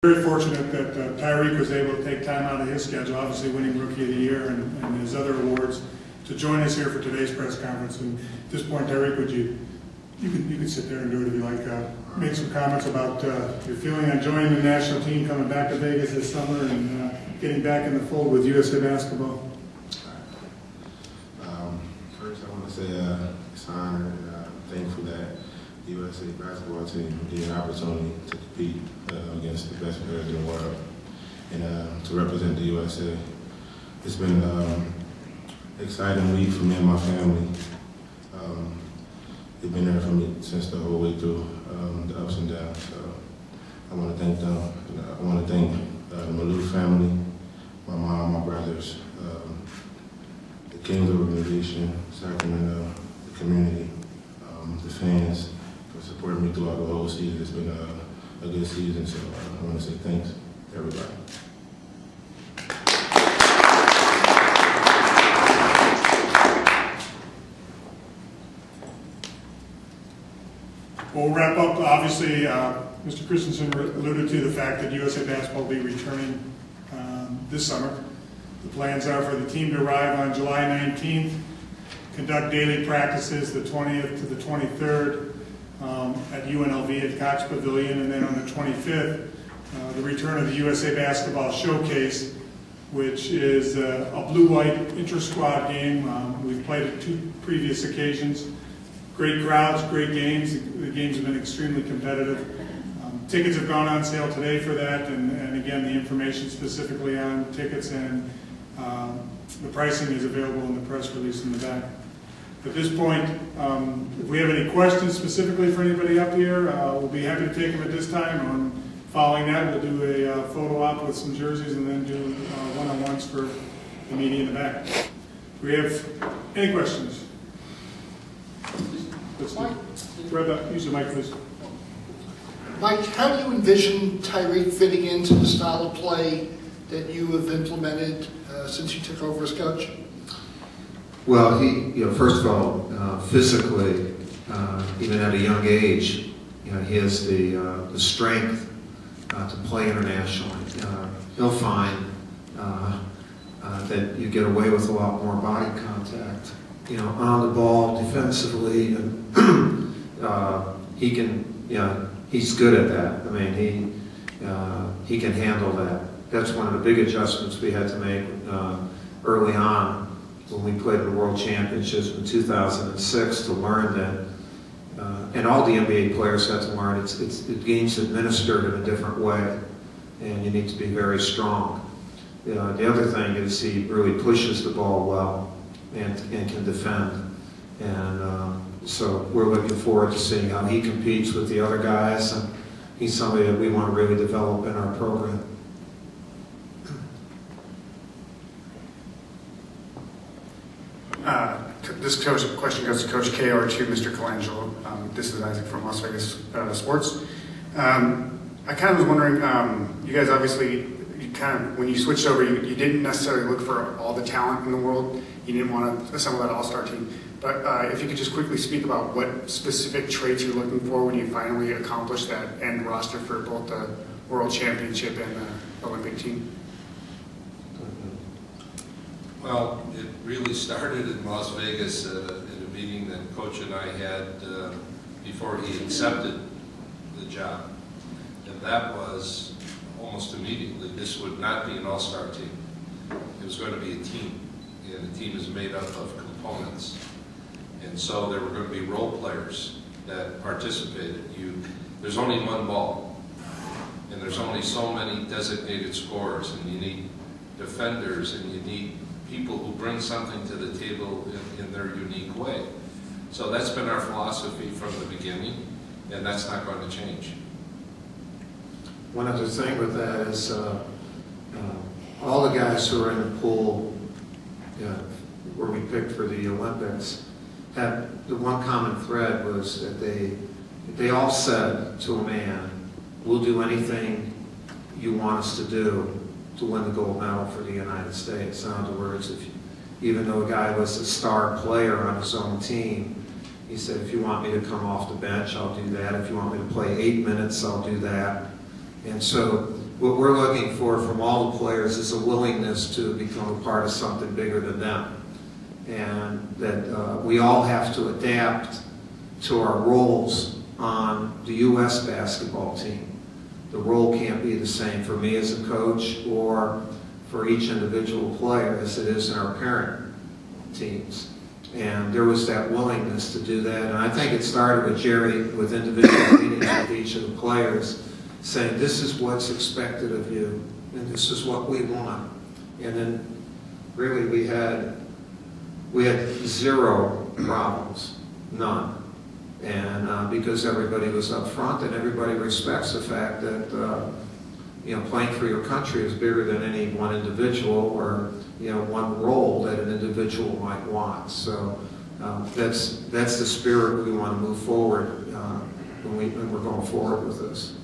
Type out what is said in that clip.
Very fortunate that Tyreke was able to take time out of his schedule, obviously winning Rookie of the Year and his other awards, to join us here for today's press conference. And at this point, Tyreke, would you can sit there and do it if you like. Make some comments about your feeling on joining the national team, coming back to Vegas this summer, and getting back in the fold with USA Basketball. First, I want to say it's an honor and thankful that the USA basketball team gave an opportunity to compete against the best players in the world and to represent the USA. It's been an exciting week for me and my family. They've been there for me since the whole way through, the ups and downs. So I want to thank them. I want to thank the Malou family, my mom, my brothers, the Kings organization, Sacramento, the community, the fans, for supporting me throughout the whole season. It's been a good season, so I want to say thanks to everybody. We'll wrap up. Obviously, Mr. Christensen alluded to the fact that USA Basketball will be returning this summer. The plans are for the team to arrive on July 19th, conduct daily practices the 20th to the 23rd at UNLV at Cox Pavilion, and then on the 25th, the return of the USA Basketball Showcase, which is a blue-white inter-squad game. We've played it 2 previous occasions. Great crowds, great games. The games have been extremely competitive. Tickets have gone on sale today for that, and again, the information specifically on tickets and the pricing is available in the press release in the back. At this point, if we have any questions specifically for anybody up here, we'll be happy to take them at this time. Following that, we'll do a photo op with some jerseys and then do one-on-ones for the media in the back. Do we have any questions? Mike? Use the mic, please. Mike, how do you envision Tyreke fitting into the style of play that you have implemented since you took over as coach? Well, first of all, physically, even at a young age, he has the strength to play internationally. He'll find that you get away with a lot more body contact, on the ball, defensively, and he can, he's good at that. I mean, he can handle that. That's one of the big adjustments we had to make early on when we played the World Championships in 2006 to learn that, and all the NBA players had to learn, the game's administered in a different way, and you need to be very strong. The other thing is he really pushes the ball well and can defend. And so we're looking forward to seeing how he competes with the other guys. And he's somebody that we want to really develop in our program. This question goes to Coach K or to Mr. Colangelo. This is Isaac from Las Vegas Sports. I kind of was wondering, you guys obviously, when you switched over, you didn't necessarily look for all the talent in the world. You didn't want to assemble that all-star team. But if you could just quickly speak about what specific traits you're looking for when you finally accomplish that end roster for both the World Championship and the Olympic team. Well, it really started in Las Vegas at a meeting that Coach and I had before he accepted the job. And that was almost immediately, this would not be an all-star team. It was going to be a team, and the team is made up of components. And so there were going to be role players that participated. There's only one ball, and there's only so many designated scorers, and you need defenders, and you need people who bring something to the table in their unique way. So that's been our philosophy from the beginning, and that's not going to change. One other thing with that is all the guys who are in the pool where we picked for the Olympics had the one common thread was that they all said to a man, "We'll do anything you want us to do to win the gold medal for the United States." In other words, even though a guy was a star player on his own team, he said, "If you want me to come off the bench, I'll do that. If you want me to play 8 minutes, I'll do that." And so what we're looking for from all the players is a willingness to become a part of something bigger than them. And that we all have to adapt to our roles on the U.S. basketball team. The role can't be the same for me as a coach or for each individual player as it is in our parent teams. And there was that willingness to do that. And I think it started with Jerry, with individual meetings with each of the players, saying this is what's expected of you, and this is what we want. And then really we had zero problems, none. And because everybody was up front and everybody respects the fact that playing for your country is bigger than any one individual or one role that an individual might want. So that's the spirit we want to move forward when we're going forward with this.